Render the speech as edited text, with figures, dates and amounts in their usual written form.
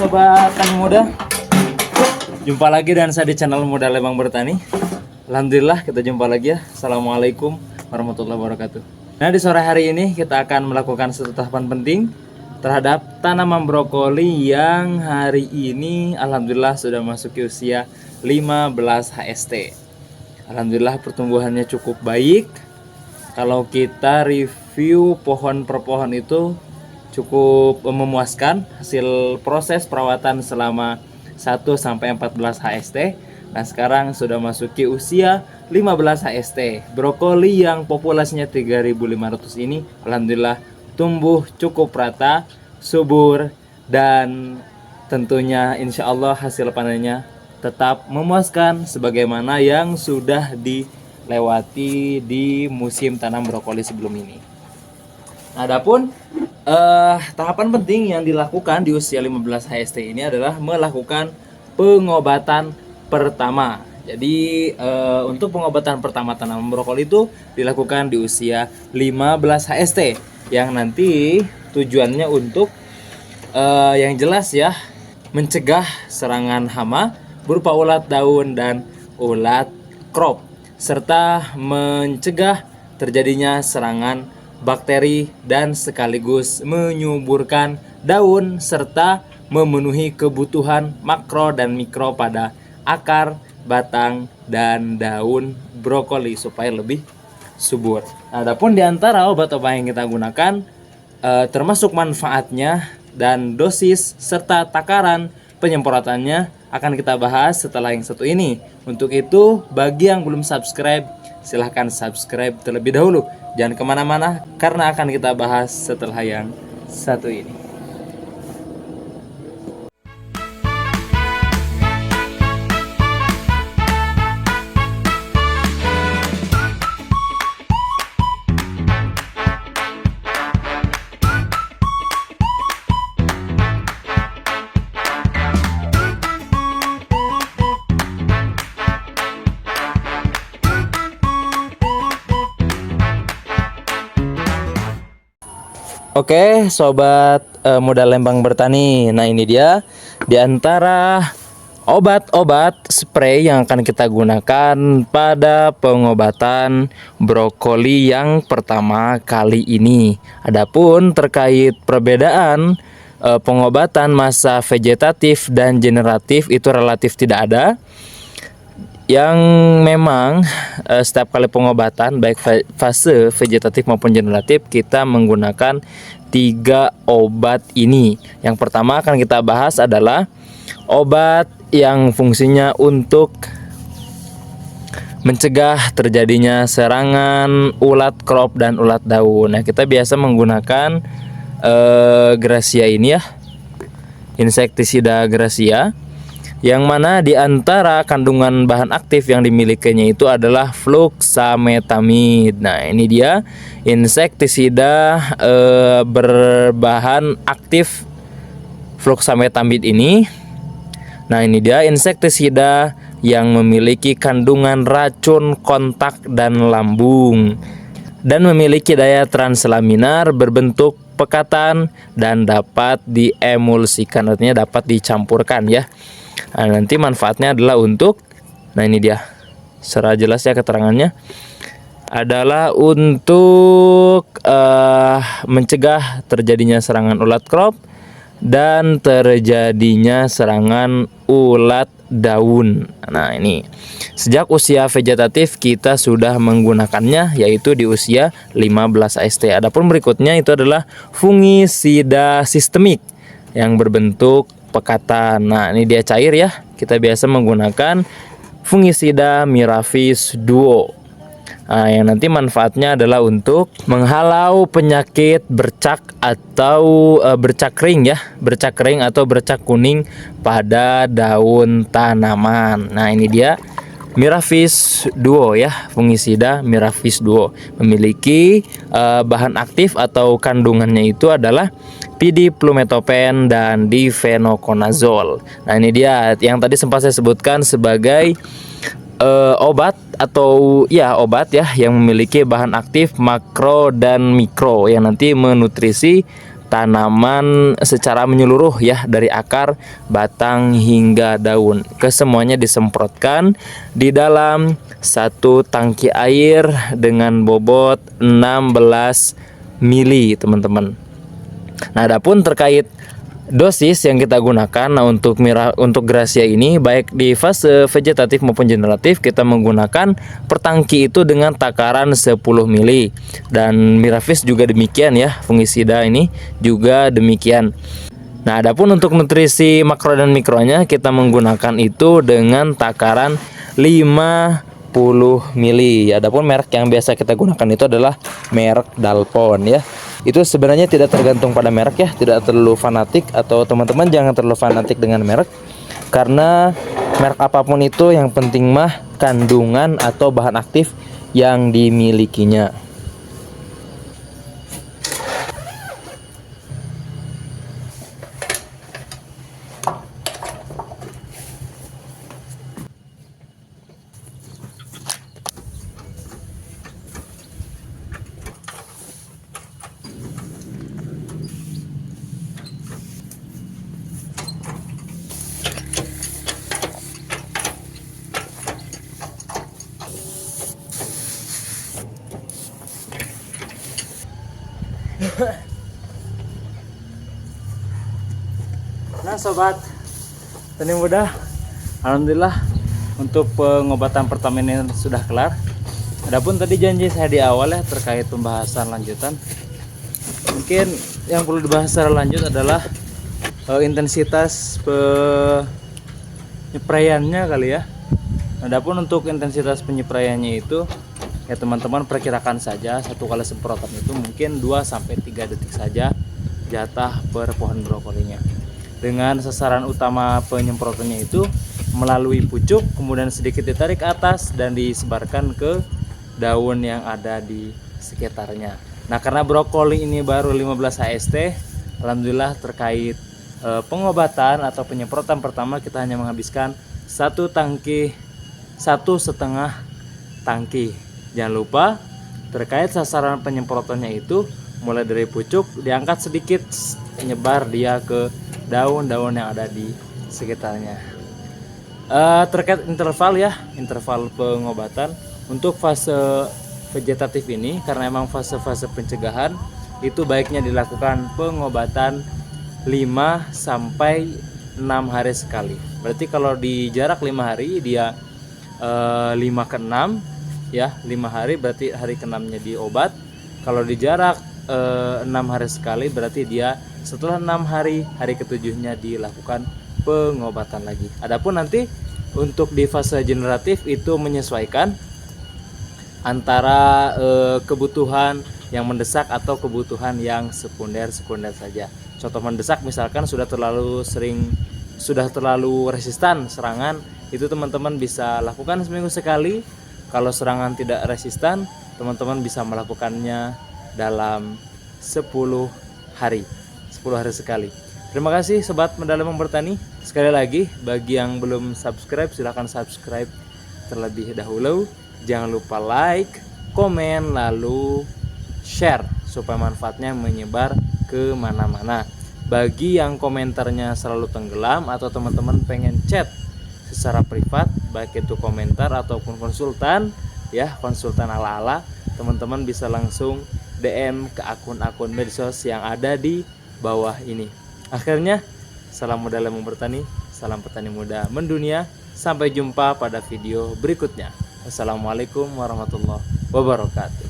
sobat tani muda, jumpa lagi dengan saya di channel Muda Lembang Bertani. Alhamdulillah kita jumpa lagi ya. Assalamualaikum warahmatullahi wabarakatuh. Nah, di sore hari ini kita akan melakukan satu tahapan penting terhadap tanaman brokoli yang hari ini alhamdulillah sudah masuk ke usia 15 HST. Alhamdulillah pertumbuhannya cukup baik. Kalau kita review pohon per pohon itu cukup memuaskan hasil proses perawatan selama 1-14 HST. Nah, sekarang sudah masuk ke usia 15 HST. Brokoli yang populasinya 3.500 ini alhamdulillah tumbuh cukup rata, subur, dan tentunya insya Allah hasil panennya tetap memuaskan sebagaimana yang sudah dilewati di musim tanam brokoli sebelum ini. Nah, adapun tahapan penting yang dilakukan di usia 15 HST ini adalah melakukan pengobatan pertama. Jadi untuk pengobatan pertama tanaman brokoli itu dilakukan di usia 15 HST yang nanti tujuannya untuk yang jelas ya, mencegah serangan hama berupa ulat daun dan ulat crop, serta mencegah terjadinya serangan bakteri dan sekaligus menyuburkan daun serta memenuhi kebutuhan makro dan mikro pada akar, batang, dan daun brokoli supaya lebih subur. Nah, adapun di antara obat-obat yang kita gunakan termasuk manfaatnya dan dosis serta takaran penyemprotannya akan kita bahas setelah yang satu ini. Untuk itu, bagi yang belum subscribe, silahkan subscribe terlebih dahulu. Jangan kemana-mana karena akan kita bahas setelah yang satu ini. Oke, sobat Muda Lembang Bertani. Nah, ini dia di antara obat-obat spray yang akan kita gunakan pada pengobatan brokoli yang pertama kali ini. Adapun terkait perbedaan pengobatan masa vegetatif dan generatif itu relatif tidak ada. Yang memang setiap kali pengobatan baik fase vegetatif maupun generatif kita menggunakan 3 obat ini. Yang pertama akan kita bahas adalah obat yang fungsinya untuk mencegah terjadinya serangan ulat crop dan ulat daun. Nah, kita biasa menggunakan Gracia ini ya, insektisida Gracia, yang mana di antara kandungan bahan aktif yang dimilikinya itu adalah fluxametamid. Nah, ini dia insektisida berbahan aktif fluxametamid ini. Nah, ini dia insektisida yang memiliki kandungan racun kontak dan lambung dan memiliki daya translaminar berbentuk pekatan dan dapat diemulsikan, artinya dapat dicampurkan ya. Nah, nanti manfaatnya adalah untuk, nah ini dia secara jelas ya keterangannya, adalah untuk mencegah terjadinya serangan ulat crop dan terjadinya serangan ulat daun. Nah, ini sejak usia vegetatif kita sudah menggunakannya, yaitu di usia 15 HST. Adapun berikutnya itu adalah fungisida sistemik yang berbentuk pekatan. Nah, ini dia cair ya. Kita biasa menggunakan fungisida Miravis Duo. Nah, yang nanti manfaatnya adalah untuk menghalau penyakit bercak atau bercak kering ya, bercak kering atau bercak kuning pada daun tanaman. Nah, ini dia Miravis Duo ya, fungisida Miravis Duo. Memiliki bahan aktif atau kandungannya itu adalah pidiflumethopen dan difenoconazole. Nah, ini dia yang tadi sempat saya sebutkan sebagai obat atau ya obat ya yang memiliki bahan aktif makro dan mikro yang nanti menutrisi tanaman secara menyeluruh ya, dari akar, batang hingga daun. Kesemuanya disemprotkan di dalam satu tangki air dengan bobot 16 mili teman-teman. Nah, adapun terkait dosis yang kita gunakan, nah untuk Gracia ini baik di fase vegetatif maupun generatif kita menggunakan per tangki itu dengan takaran 10 mili, dan Miravis juga demikian ya, fungisida ini juga demikian. Nah, adapun untuk nutrisi makro dan mikronya kita menggunakan itu dengan takaran 50 mili. Adapun merek yang biasa kita gunakan itu adalah merek Dalpon ya. Itu sebenarnya tidak tergantung pada merek ya, tidak terlalu fanatik, atau teman-teman jangan terlalu fanatik dengan merek, karena merek apapun itu yang penting mah kandungan atau bahan aktif yang dimilikinya. Nah sobat tani muda, alhamdulillah untuk pengobatan pertama ini sudah kelar. Adapun tadi janji saya di awal ya terkait pembahasan lanjutan, mungkin yang perlu dibahas secara lanjut adalah intensitas penyepraiannya kali ya. Adapun untuk intensitas penyepraiannya itu ya teman-teman perkirakan saja, satu kali semprotan itu mungkin 2-3 detik saja jatah per pohon brokolinya, dengan sasaran utama penyemprotannya itu melalui pucuk, kemudian sedikit ditarik ke atas dan disebarkan ke daun yang ada di sekitarnya. Nah, karena brokoli ini baru 15 HST, alhamdulillah terkait pengobatan atau penyemprotan pertama kita hanya menghabiskan 1,5 tangki. Jangan lupa terkait sasaran penyemprotannya itu mulai dari pucuk diangkat sedikit, menyebar dia ke daun-daun yang ada di sekitarnya. Terkait interval pengobatan untuk fase vegetatif ini, karena emang fase-fase pencegahan itu baiknya dilakukan pengobatan 5-6 hari sekali. Berarti kalau di jarak 5 hari dia 5-6 ya, 5 hari berarti hari ke-6-nya diobat. Kalau di jarak 6 hari sekali berarti dia setelah 6 hari, hari ke-7-nya dilakukan pengobatan lagi. Adapun nanti untuk di fase generatif itu menyesuaikan antara kebutuhan yang mendesak atau kebutuhan yang sekunder saja. Contoh mendesak misalkan sudah terlalu resistan serangan, itu teman-teman bisa lakukan seminggu sekali. Kalau serangan tidak resistan, teman-teman bisa melakukannya dalam 10 hari sekali. Terima kasih sobat Muda Lemang Bertani. Sekali lagi bagi yang belum subscribe, silahkan subscribe terlebih dahulu. Jangan lupa like, komen, lalu share supaya manfaatnya menyebar ke mana-mana. Bagi yang komentarnya selalu tenggelam atau teman-teman pengen chat secara privat, baik itu komentar ataupun konsultan ya, konsultan ala-ala, teman-teman bisa langsung DM ke akun-akun medsos yang ada di bawah ini. Akhirnya, salam muda lemang bertani, salam petani muda mendunia. Sampai jumpa pada video berikutnya. Wassalamualaikum warahmatullahi wabarakatuh.